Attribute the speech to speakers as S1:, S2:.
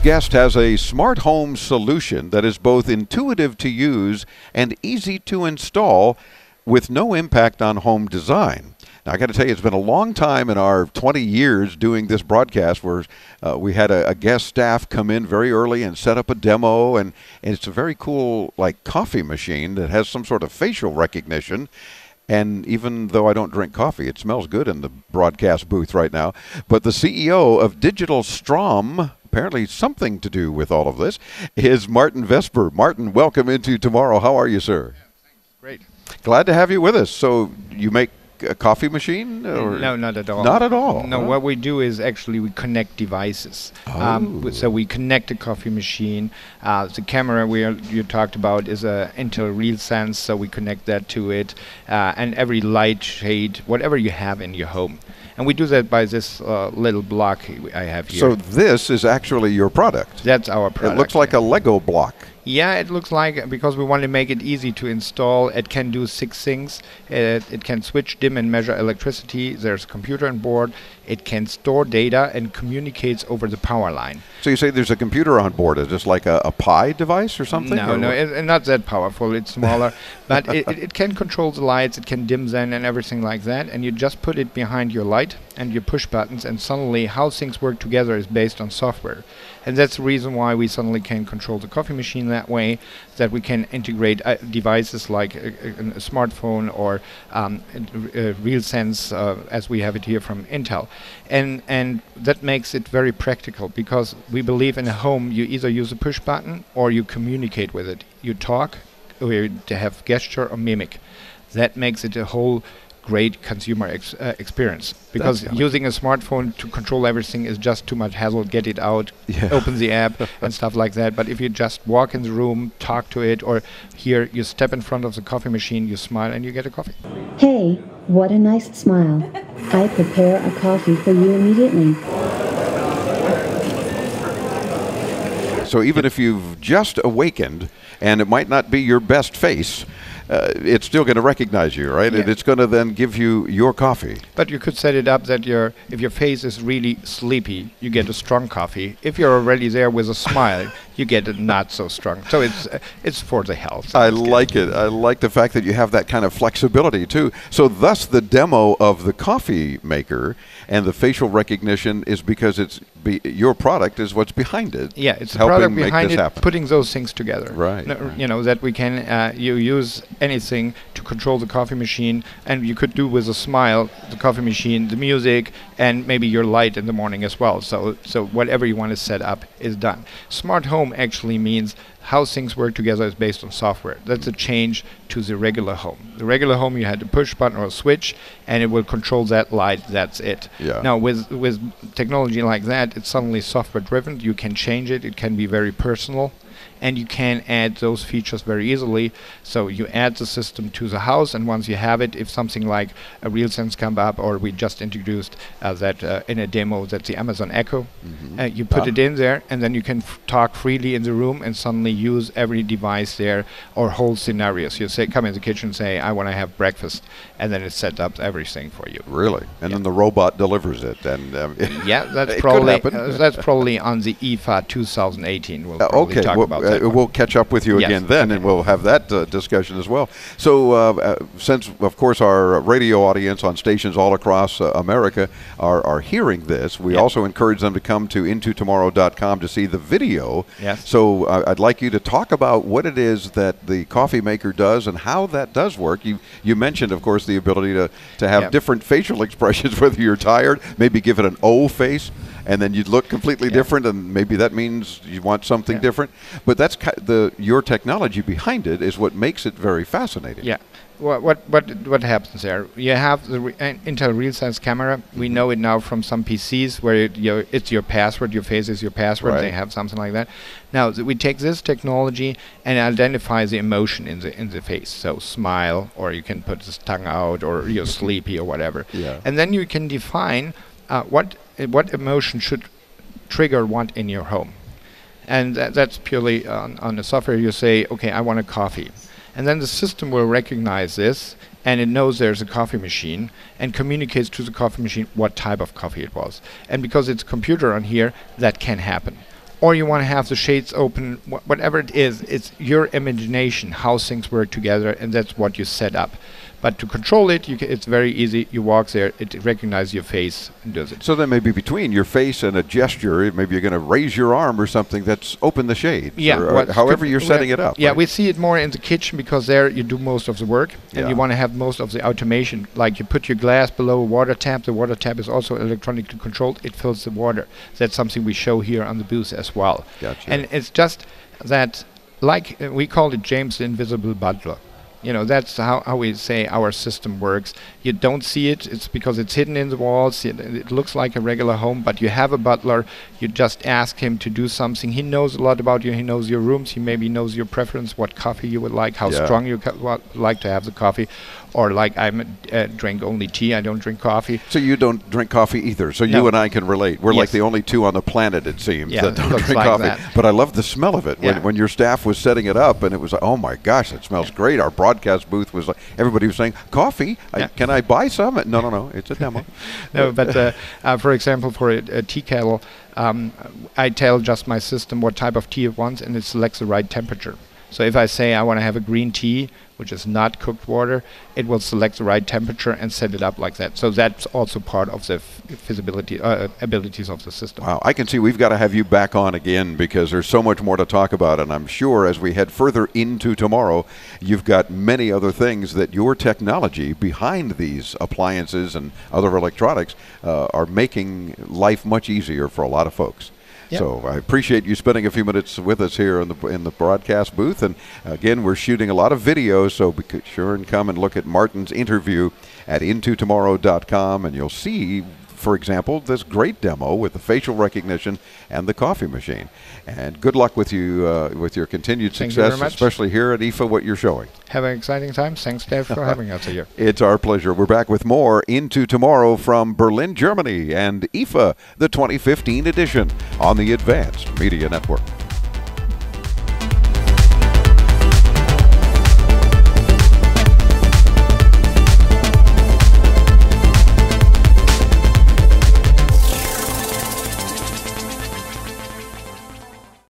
S1: guest has a smart home solution that is both intuitive to use and easy to install with no impact on home design. Now, I got to tell you, it's been a long time in our 20 years doing this broadcast where we had a guest staff come in very early and set up a demo, and it's a very cool, like, coffee machine that has some sort of facial recognition. And even though I don't drink coffee, it smells good in the broadcast booth right now. But the CEO of digitalSTROM, apparently something to do with all of this, is Martin Vesper. Martin, welcome into Tomorrow. How are you, sir?
S2: Yeah, thanks. Great.
S1: Glad to have you with us. So you make a coffee machine? Or?
S2: No, not at all.
S1: Not at all?
S2: No, what we do is actually we connect devices. So we connect a coffee machine. The camera you talked about is a Intel RealSense, so we connect that to it. And every light shade, whatever you have in your home. And we do that by this little block I have here.
S1: So this is actually your product?
S2: That's our product.
S1: It looks like a Lego block.
S2: Yeah, it looks like, because we want to make it easy to install. It can do 6 things. It can switch, dim, and measure electricity. There's a computer on board. It can store data and communicates over the power line.
S1: So you say there's a computer on board. Is this like a Pi device or something?
S2: No, not that powerful. It's smaller. But it can control the lights. It can dim them and everything like that. And you just put it behind your light and your push buttons, and suddenly how things work together is based on software. And that's the reason why we suddenly can control the coffee machine that way, that we can integrate devices like a smartphone or RealSense, as we have it here from Intel. And that makes it very practical, because we believe in a home you either use a push button or you communicate with it. You talk, or you have gesture or mimic. That makes it a whole great consumer experience, because using a smartphone to control everything is just too much hassle. Get it out, open the app and stuff like that. But if you just walk in the room, talk to it, or here you step in front of the coffee machine, you smile and you get a coffee.
S3: Hey, what a nice smile. I prepare a coffee for you immediately.
S1: So even if you've just awakened and it might not be your best face, it's still going to recognize you, right?
S2: Yeah.
S1: And it's going to then give you your coffee.
S2: But you could set it up that if your face is really sleepy, you get a strong coffee. If you're already there with a smile, you get it not so strong. So it's for the health.
S1: I like it. I like the fact that you have that kind of flexibility too. So thus the demo of the coffee maker and the facial recognition is because your product is what's behind it.
S2: Yeah, it's the
S1: helping
S2: product
S1: make
S2: behind
S1: this
S2: it,
S1: happen.
S2: putting those things together.
S1: Right.
S2: You know, that we can you use anything to control the coffee machine, and you could do with a smile the coffee machine, the music, and maybe your light in the morning as well. So whatever you want to set up is done. Smart home actually means how things work together is based on software. That's a change to the regular home. The regular home, you had a push button or a switch, and it will control that light. That's it.
S1: Yeah.
S2: Now with technology like that, it's suddenly software driven. You can change it. It can be very personal. And you can add those features very easily. So you add the system to the house, and once you have it, if something like a RealSense come up, or we just introduced that in a demo, that's the Amazon Echo, you put it in there, and then you can talk freely in the room and suddenly use every device there, or whole scenarios. You say, come in the kitchen, say, I want to have breakfast, and then it sets up everything for you.
S1: Really? And then the robot delivers it. And
S2: yeah, that's probably on the IFA 2018. We'll probably talk about that.
S1: We'll catch up with you again then, and we'll have that discussion as well. So since, of course, our radio audience on stations all across America are hearing this, we also encourage them to come to intotomorrow.com to see the video.
S2: Yes.
S1: So I'd like you to talk about what it is that the coffee maker does and how that does work. You mentioned, of course, the ability to have different facial expressions, whether you're tired, maybe give it an O face, and then you'd look completely different, and maybe that means you want something different. But that's your technology behind it is what makes it very fascinating.
S2: Yeah. What happens there? You have the Intel RealSense camera. We know it now from some PCs where it's your password. Your face is your password.
S1: Right.
S2: They have something like that. Now we take this technology and identify the emotion in the face. So smile, or you can put the tongue out, or you're sleepy or whatever.
S1: Yeah.
S2: And then you can define what emotion should trigger what in your home. And that's purely on the software. You say, okay, I want a coffee. And then the system will recognize this, and it knows there's a coffee machine, and communicates to the coffee machine what type of coffee it was. And because it's a computer on here, that can happen. or you want to have the shades open, whatever it is, it's your imagination how things work together, and that's what you set up. But to control it, it's very easy. You walk there, it recognizes your face and does it.
S1: So then maybe between your face and a gesture, maybe you're going to raise your arm or something, that's open the shades.
S2: Yeah,
S1: or however you're setting it up.
S2: Yeah,
S1: right?
S2: we see it more in the kitchen because there you do most of the work, and
S1: Yeah.
S2: you want to have most of the automation. Like you put your glass below a water tap. The water tap is also electronically controlled. It fills the water. That's something we show here on the booth as well.
S1: Gotcha.
S2: And it's just that, like we call it James the Invisible Butler. You know, that's how we say our system works. You don't see it. It's because it's hidden in the walls. It looks like a regular home, but you have a butler. You just ask him to do something. He knows a lot about you. He knows your rooms. He maybe knows your preference, what coffee you would like, how
S1: Yeah.
S2: strong you like to have the coffee. Or like I drink only tea. I don't drink coffee.
S1: So you don't drink coffee either. So
S2: No.
S1: you and I can relate. We're like
S2: Yes.
S1: the only two on the planet, it seems,
S2: Yeah,
S1: that
S2: it
S1: don't
S2: looks
S1: drink
S2: like
S1: coffee.
S2: that.
S1: But I love the smell of it.
S2: Yeah.
S1: When your staff was setting it up, and it was like, oh my gosh, it smells great. Our broadcast booth was like, everybody was saying, coffee?
S2: Yeah.
S1: Can I buy some? No, it's a demo.
S2: No, but for example, for a tea kettle, I tell just my system what type of tea it wants, and it selects the right temperature. So if I say I want to have a green tea, which is not cooked water, it will select the right temperature and set it up like that. So that's also part of the feasibility abilities of the system.
S1: Wow, I can see we've got to have you back on again because there's so much more to talk about, and I'm sure as we head further into tomorrow, you've got many other things that your technology behind these appliances and other electronics are making life much easier for a lot of folks.
S2: Yep.
S1: So I appreciate you spending a few minutes with us here in the broadcast booth. And again, we're shooting a lot of videos, so be sure and come and look at Martin's interview at intotomorrow.com, and you'll see, for example, this great demo with the facial recognition and the coffee machine. And good luck with you with your continued
S2: Thank you very
S1: success,
S2: much.
S1: especially here at IFA, what you're showing.
S2: Have an exciting time. Thanks, Dave, for having us here.
S1: It's our pleasure. We're back with more Into Tomorrow from Berlin, Germany, and IFA, the 2015 edition on the Advanced Media Network.